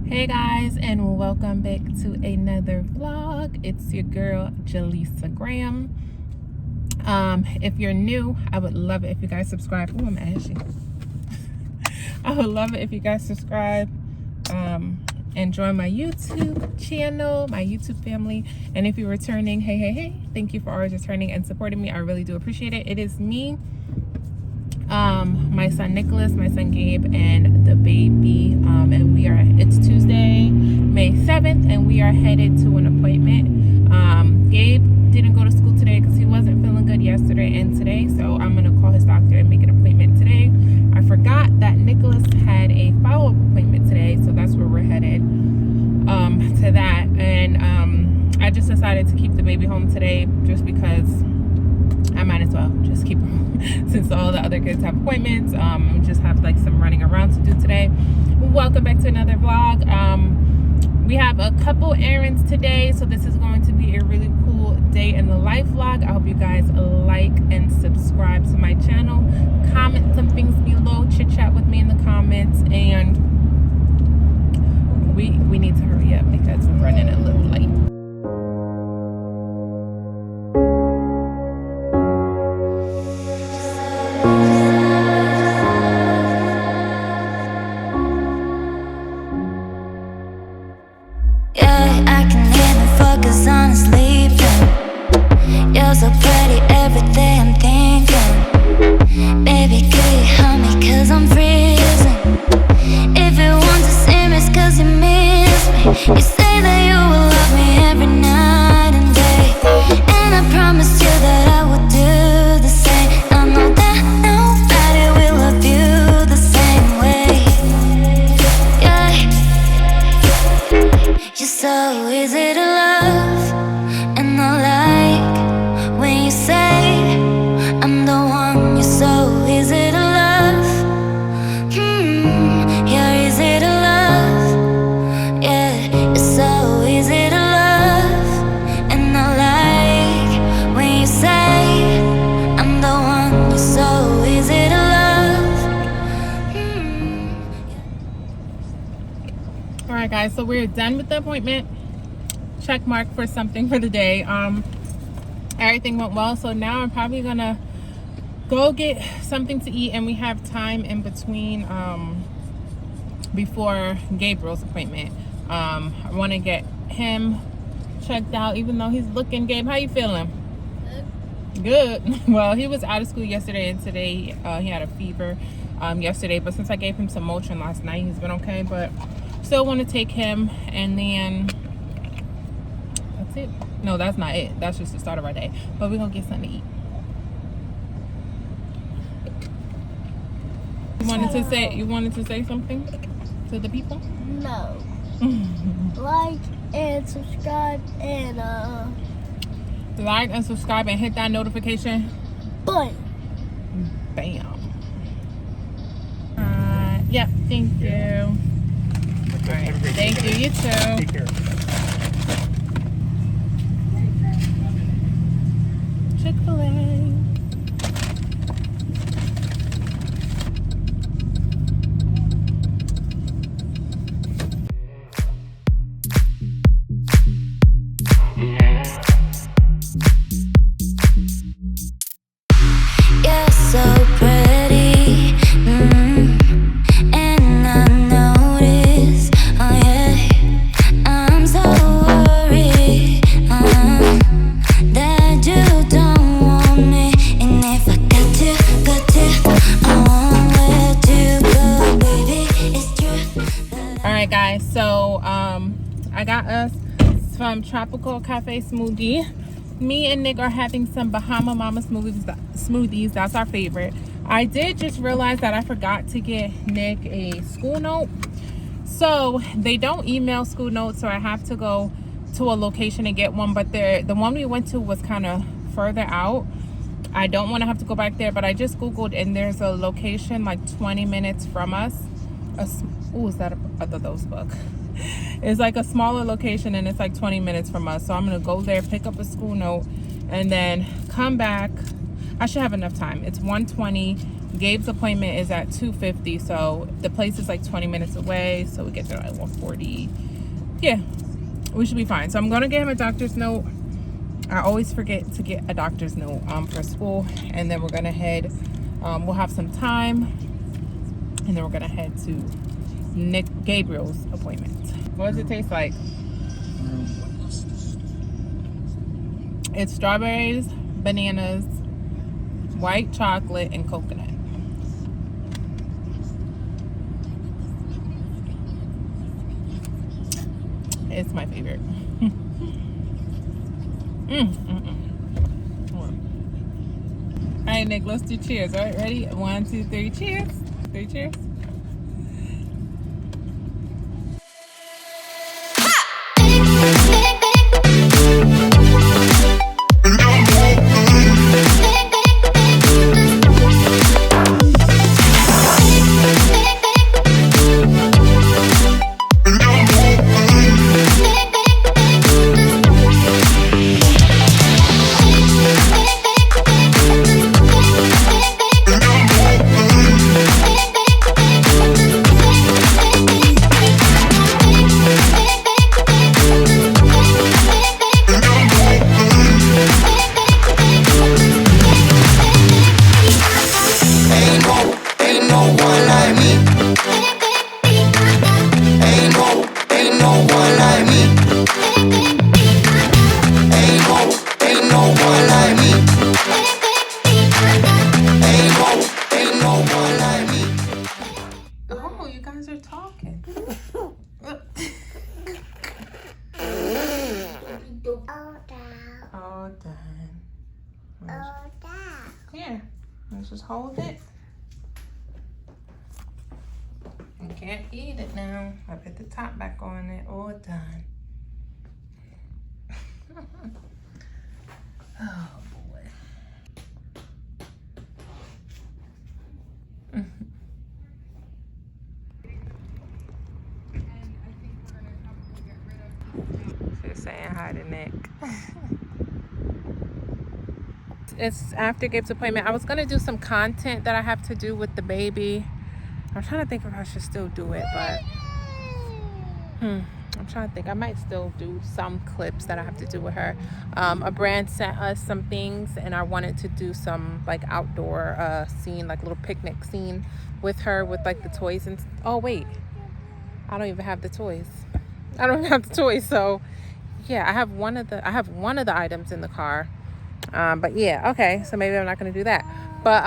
Hey guys, and welcome back to another vlog. It's your girl Jaleesa Graham. If you're new, I would love it if you guys subscribe. Oh, I'm ashy. I would love it if you guys subscribe and join my YouTube channel, my YouTube family. And if you're returning, hey, thank you for always returning and supporting me. I really do appreciate it. It is me, my son Nicholas, my son Gabe, and the baby, and it's Tuesday, May 7th, and we are headed to an appointment. Gabe didn't go to school today because he wasn't feeling good yesterday and today, so I'm gonna call his doctor and make an appointment today. I forgot that Nicholas had a follow-up appointment today, so that's where we're headed, to that. And I just decided to keep the baby home today just because I might as well just keep him since all the other kids have appointments. Just have like some running around to do today. Welcome back to another vlog. We have a couple errands today, so this is going to be a really cool day in the life vlog. I hope you guys like and subscribe to my channel. Comment some things below, chit chat with me in the comments, and we need to hurry up because we're running a little late. So pretty every day I'm thinking, baby, can you help me cause I'm freezing. If you want to see me it's cause you miss me. You say that you will love me every night and day, and I promised you that I would do the same. I know that nobody will love you the same way. Yeah, you're so easy to love, and I like when you say I'm the one. You're so easy to love. You're easy to love. Yeah, you're so easy to love. And I like when you say I'm the one. You're so easy to love. Alright guys, so we're done with the appointment. Check mark for something for the day. Everything went well, so now I'm probably gonna go get something to eat, and we have time in between before Gabriel's appointment. I want to get him checked out, even though he's looking. Gabe, how you feeling? Good. Well, he was out of school yesterday and today. He had a fever yesterday, but since I gave him some Motrin last night, he's been okay. But still want to take him, and then that's it. No, that's not it. That's just the start of our day. But we're gonna get something to eat. You wanted to say something to the people? No. Like and subscribe and like and subscribe and hit that notification button. Bam. Yep, thank you. All right, thank you. You too. Take care. Chick-fil-A. You're so pretty, and I notice, oh yeah, I'm so worried that you don't want me. And if I got to, I won't let you go, baby, it's true. Alright guys, so I got us some Tropical Cafe smoothie. Me and Nick are having some Bahama Mama smoothies. That's our favorite. I did just realize that I forgot to get Nick a school note. So they don't email school notes, so I have to go to a location and get one. But the one we went to was kind of further out. I don't want to have to go back there, but I just Googled, and there's a location like 20 minutes from us. Oh, is that a those book? It's like a smaller location, and it's like 20 minutes from us. So I'm gonna go there, pick up a school note, and then come back. I should have enough time. It's 1:20. Gabe's appointment is at 2:50, so the place is like 20 minutes away, so we get there at 1:40. Yeah, we should be fine. So I'm gonna get him a doctor's note. I always forget to get a doctor's note for school, and then we're gonna head. We'll have some time, and then we're gonna head to Gabriel's appointment. What does it taste like? It's strawberries, bananas, white chocolate, and coconut. It's my favorite. All right, Nick, let's do cheers. All right, ready? 1, 2, 3, cheers. 3 cheers. Oh, you guys are talking. All done. Here, let's just hold it. You can't eat it now. I put the top back on it. All done. Oh boy. Just saying hi to Nick. It's after Gabe's appointment. I was gonna do some content that I have to do with the baby. I'm trying to think if I should still do it, but I'm trying to think. I might still do some clips that I have to do with her. A brand sent us some things, and I wanted to do some like outdoor scene, like little picnic scene with her, with like the toys and oh wait, I don't even have the toys. I don't have the toys, so yeah, I have one of the items in the car. But yeah, okay, so maybe I'm not gonna do that. But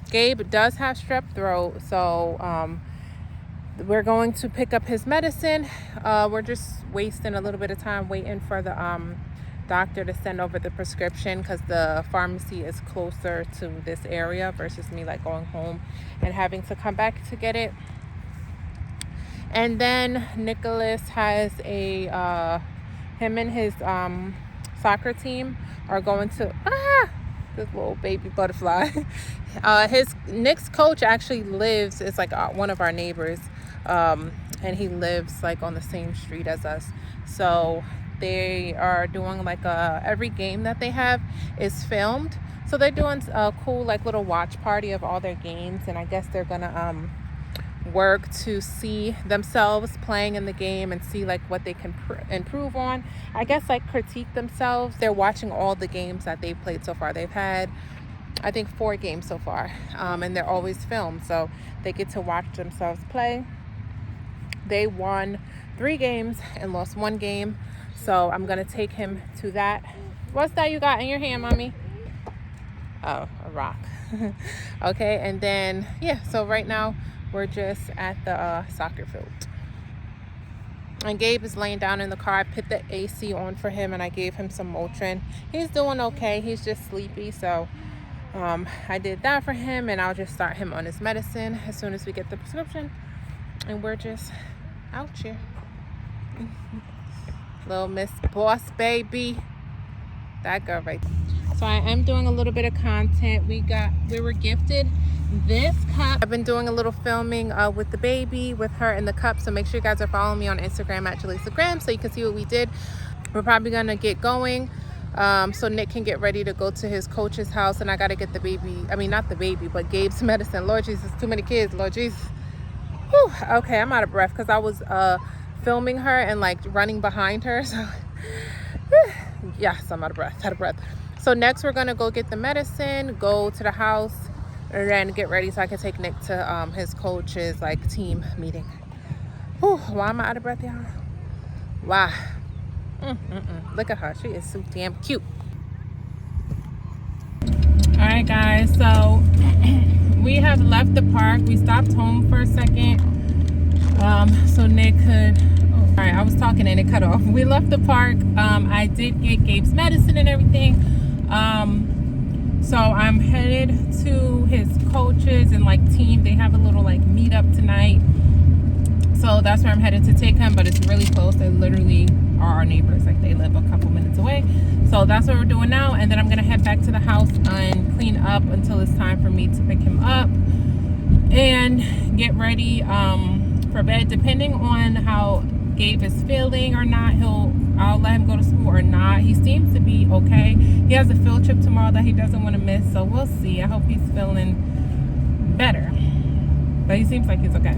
Gabe does have strep throat, so we're going to pick up his medicine. We're just wasting a little bit of time waiting for the doctor to send over the prescription, because the pharmacy is closer to this area versus me like going home and having to come back to get it. And then Nicholas has him and his soccer team are going to this little baby butterfly. Nick's coach actually lives, it's like one of our neighbors, and he lives like on the same street as us. So they are doing like every game that they have is filmed, so they're doing a cool like little watch party of all their games, and I guess they're gonna work to see themselves playing in the game and see like what they can improve on. I guess like critique themselves. They're watching all the games that they've played so far. They've had, I think, 4 games so far, and they're always filmed, so they get to watch themselves play. They won 3 games and lost 1 game, so I'm gonna take him to that. What's that you got in your hand, mommy? Oh, a rock. Okay, and then yeah, so right now we're just at the soccer field. And Gabe is laying down in the car. I put the AC on for him, and I gave him some Motrin. He's doing okay. He's just sleepy, so I did that for him, and I'll just start him on his medicine as soon as we get the prescription. And we're just out here. Little Miss Boss Baby. That girl right there. So I am doing a little bit of content. We were gifted this cup. I've been doing a little filming with the baby, with her in the cup, so make sure you guys are following me on Instagram at Jaleesa so you can see what we did. We're probably gonna get going so Nick can get ready to go to his coach's house, and I got to get the baby, I mean, not the baby, but Gabe's medicine. Lord Jesus, too many kids, Lord Jesus. Whew. Okay, I'm out of breath because I was filming her and like running behind her. So yes, I'm out of breath. So next we're gonna go get the medicine, go to the house, and then get ready so I can take Nick to his coach's like team meeting. Whew. Why am I out of breath, y'all? Why? Look at her, she is so damn cute. All right guys, so we have left the park. We stopped home for a second so Nick could, all right, I was talking and it cut off. We left the park. I did get Gabe's medicine and everything. So I'm headed to his coaches and like team. They have a little like meetup tonight. So that's where I'm headed to take him, but it's really close. They literally are our neighbors. Like they live a couple minutes away. So that's what we're doing now. And then I'm gonna head back to the house and clean up until it's time for me to pick him up and get ready for bed. Depending on how Gabe is feeling or not, I'll let him go to school or not. He seems to be okay. He has a field trip tomorrow that he doesn't want to miss, so we'll see. I hope he's feeling better, but he seems like he's okay.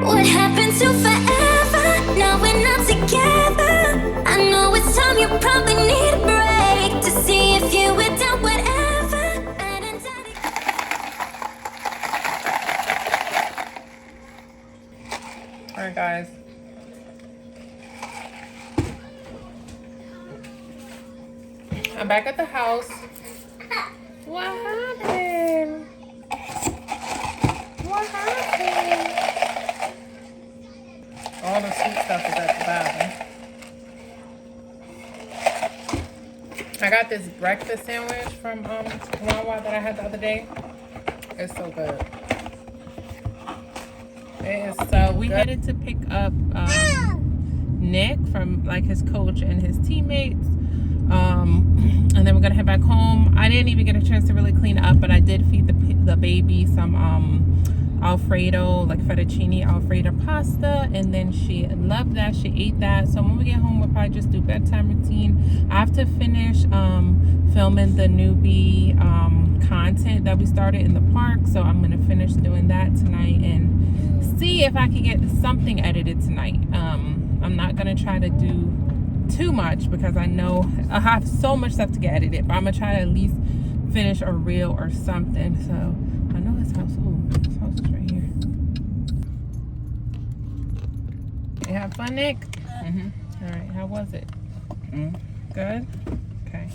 What happened to forever? Now we're not together. I know it's time, you probably need a break to see if you were down, whatever. Alright guys, I'm back at the house. What happened? What happened? All the sweet stuff is at the bottom. I got this breakfast sandwich from Wawa that I had the other day. It's so good. It is so we headed to pick up Nick from like his coach and his teammates. And then we're gonna head back home. I didn't even get a chance to really clean up, but I did feed the baby some Alfredo, like fettuccine Alfredo pasta, and then she loved that. She ate that. So when we get home, we'll probably just do bedtime routine. I have to finish filming the newbie content that we started in the park, so I'm gonna finish doing that tonight and see if I can get something edited tonight. I'm not gonna try to do too much because I know I have so much stuff to get edited, but I'm gonna try to at least finish a reel or something. So I know his house. Oh, his house is right here. You have fun, Nick? All right, how was it? Good? Okay.